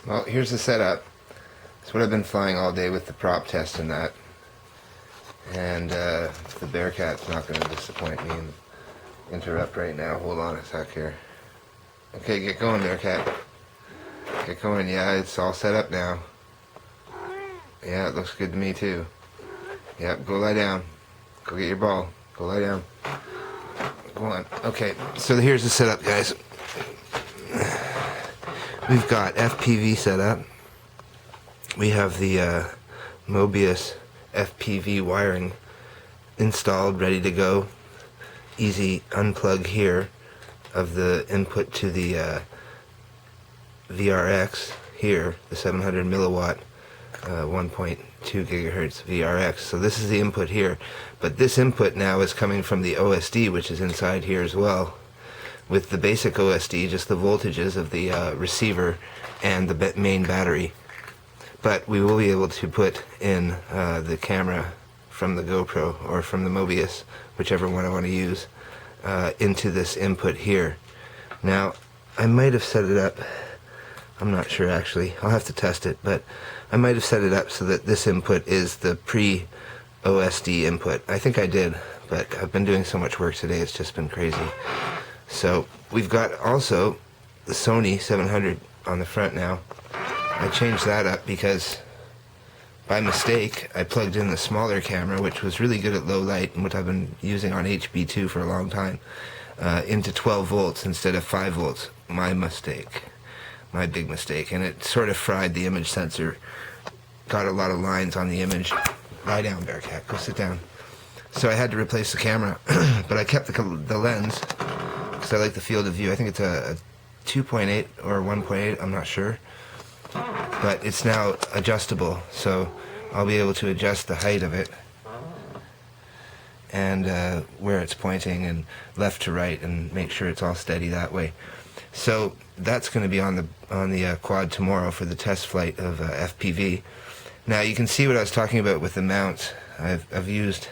Well, here's the setup. It's what I've been flying all day with the prop test and that. And the Bearcat's not going to disappoint me and interrupt right now. Hold on a sec here. Okay, get going, Bearcat. Get going. Yeah, it's all set up now. Yeah, it looks good to me too. Yep, go lie down. Go get your ball. Go lie down. Go on. Okay, so here's the setup, guys. We've got FPV set up. We have the Mobius FPV wiring installed, ready to go. Easy unplug here of the input to the VRX here, the 700 milliwatt 1.2 gigahertz VRX. So this is the input here, but this input now is coming from the OSD, which is inside here as well, with the basic OSD, just the voltages of the receiver and the main battery. But we will be able to put in the camera from the GoPro or from the Mobius, whichever one I want to use, into this input here. Now, I might have set it up, I'm not sure actually, I'll have to test it, but I might have set it up so that this input is the pre-OSD input. I think I did, but I've been doing so much work today, it's just been crazy. So we've got also the Sony 700 on the front now. I changed that up because by mistake I plugged in the smaller camera, which was really good at low light and what I've been using on HB2 for a long time, into 12 volts instead of 5 volts. My mistake. My big mistake. And it sort of fried the image sensor. Got a lot of lines on the image. Lie down, Bearcat. Go sit down. So I had to replace the camera, but I kept the lens because I like the field of view. I think it's a 2.8 or 1.8, I'm not sure. But it's now adjustable, so I'll be able to adjust the height of it and where it's pointing and left to right and make sure it's all steady that way. So that's going to be on the quad tomorrow for the test flight of FPV. Now you can see what I was talking about with the mounts. I've used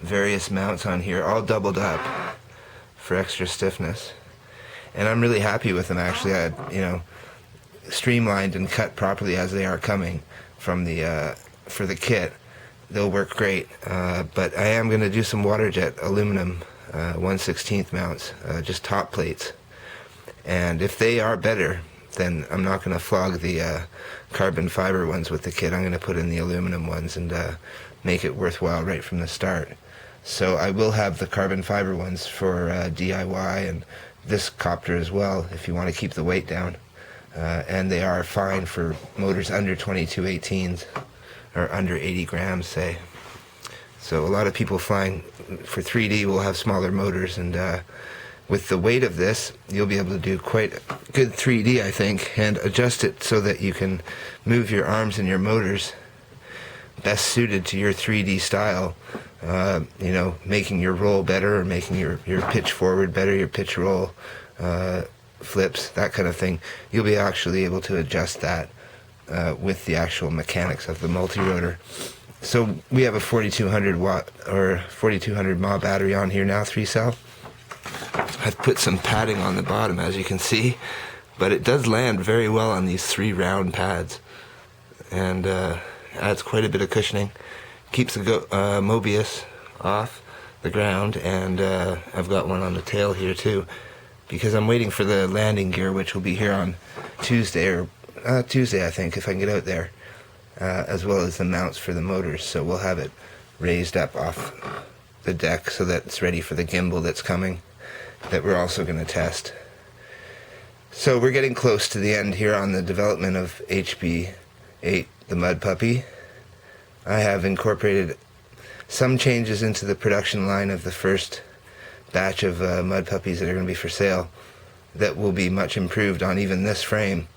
various mounts on here, all doubled up for extra stiffness, and I'm really happy with them actually. I streamlined and cut properly as they are coming from the for the kit. They'll work great, but I am going to do some water jet aluminum 1/16 mounts, just top plates, and if they are better, then I'm not going to flog the carbon fiber ones with the kit. I'm going to put in the aluminum ones and make it worthwhile right from the start. So I will have the carbon fiber ones for DIY and this copter as well if you want to keep the weight down. And they are fine for motors under 2218s or under 80 grams, say. So a lot of people flying for 3D will have smaller motors, and with the weight of this, you'll be able to do quite good 3D, I think, and adjust it so that you can move your arms and your motors best suited to your 3D style. Making your roll better, or making your pitch forward better, your pitch roll, flips, that kind of thing. You'll be actually able to adjust that with the actual mechanics of the multirotor. So we have a 4200 watt or 4200 mAh battery on here now, 3-cell. I've put some padding on the bottom, as you can see, but it does land very well on these 3 round pads, and adds quite a bit of cushioning. Keeps the Mobius off the ground, and I've got one on the tail here too, because I'm waiting for the landing gear, which will be here on Tuesday, I think, if I can get out there, as well as the mounts for the motors. So we'll have it raised up off the deck so that it's ready for the gimbal that's coming, that we're also going to test. So we're getting close to the end here on the development of HB8, the mud puppy. I have incorporated some changes into the production line of the first batch of mud puppies that are going to be for sale that will be much improved on even this frame,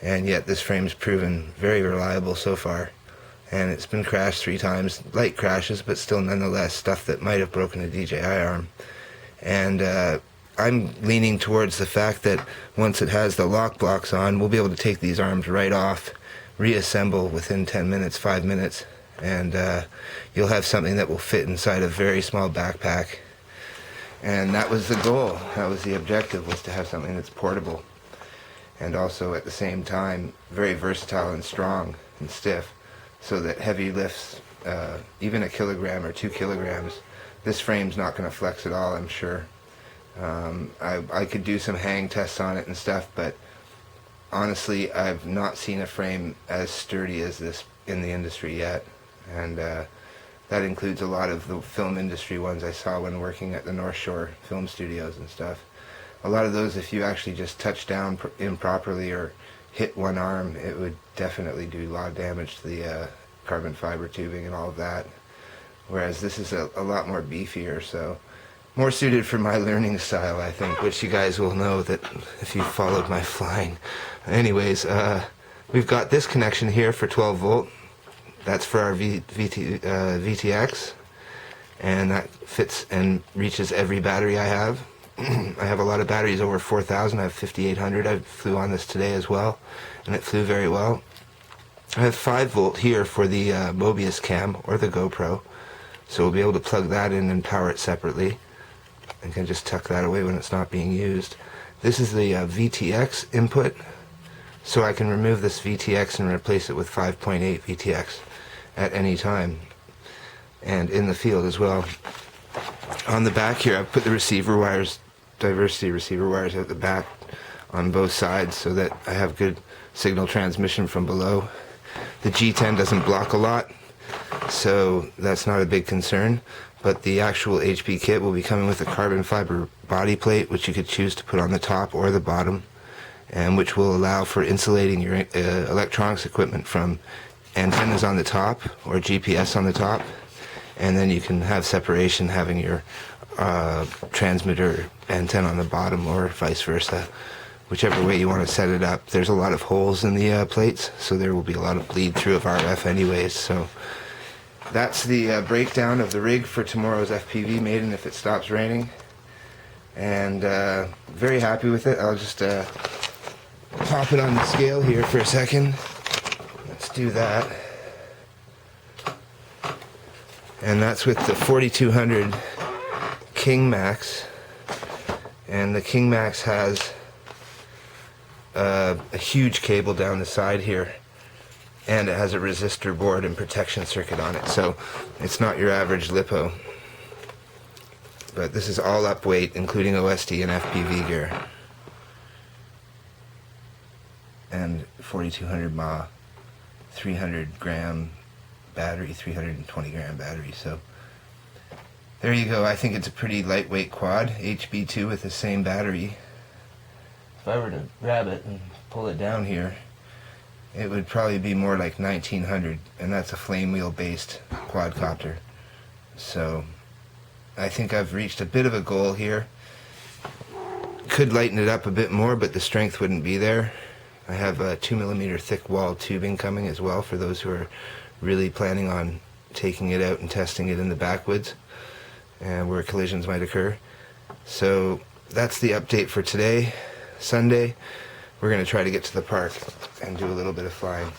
and yet this frame's proven very reliable so far, and it's been crashed 3 times, light crashes, but still nonetheless stuff that might have broken a DJI arm. And I'm leaning towards the fact that once it has the lock blocks on, we'll be able to take these arms right off, reassemble within 10 minutes, 5 minutes, and you'll have something that will fit inside a very small backpack. And that was the goal, that was the objective, was to have something that's portable. and also at the same time very versatile and strong and stiff, so that heavy lifts, even a kilogram or 2 kilograms, this frame's not going to flex at all, I'm sure. I could do some hang tests on it and stuff, but honestly, I've not seen a frame as sturdy as this in the industry yet, and that includes a lot of the film industry ones I saw when working at the North Shore film studios and stuff. A lot of those, if you actually just touch down improperly or hit one arm, it would definitely do a lot of damage to the carbon fiber tubing and all of that. Whereas this is a lot more beefier, so more suited for my learning style, I think, which you guys will know that if you followed my flying. Anyways, we've got this connection here for 12 volt. That's for our VTX, and that fits and reaches every battery I have. I have a lot of batteries, over 4,000. I have 5,800. I flew on this today as well, and it flew very well. I have 5 volt here for the Mobius cam or the GoPro, so we'll be able to plug that in and power it separately. I can just tuck that away when it's not being used. This is the VTX input, so I can remove this VTX and replace it with 5.8 VTX at any time, and in the field as well. On the back here, I've put the receiver wires, diversity receiver wires at the back on both sides, so that I have good signal transmission from below. The G10 doesn't block a lot, so that's not a big concern, but the actual HB kit will be coming with a carbon fiber body plate, which you could choose to put on the top or the bottom, and which will allow for insulating your electronics equipment from antennas on the top or GPS on the top, and then you can have separation, having your transmitter antenna on the bottom, or vice versa, whichever way you want to set it up. There's a lot of holes in the plates, so there will be a lot of bleed through of RF anyways. So that's the breakdown of the rig for tomorrow's FPV maiden if it stops raining, and very happy with it. I'll just pop it on the scale here for a second. Let's do that. And that's with the 4200 King Max, and the King Max has a huge cable down the side here, and it has a resistor board and protection circuit on it, so it's not your average lipo. But this is all up weight, including OSD and FPV gear, and 4200 mAh, 300 gram battery, 320 gram battery. So there you go. I think it's a pretty lightweight quad, HB2 with the same battery. If I were to grab it and pull it down here, it would probably be more like 1900, and that's a flame wheel based quadcopter. So I think I've reached a bit of a goal here. Could lighten it up a bit more, but the strength wouldn't be there. I have a 2mm thick wall tubing coming as well for those who are really planning on taking it out and testing it in the backwoods, where collisions might occur. So that's the update for today, Sunday. We're going to try to get to the park and do a little bit of flying.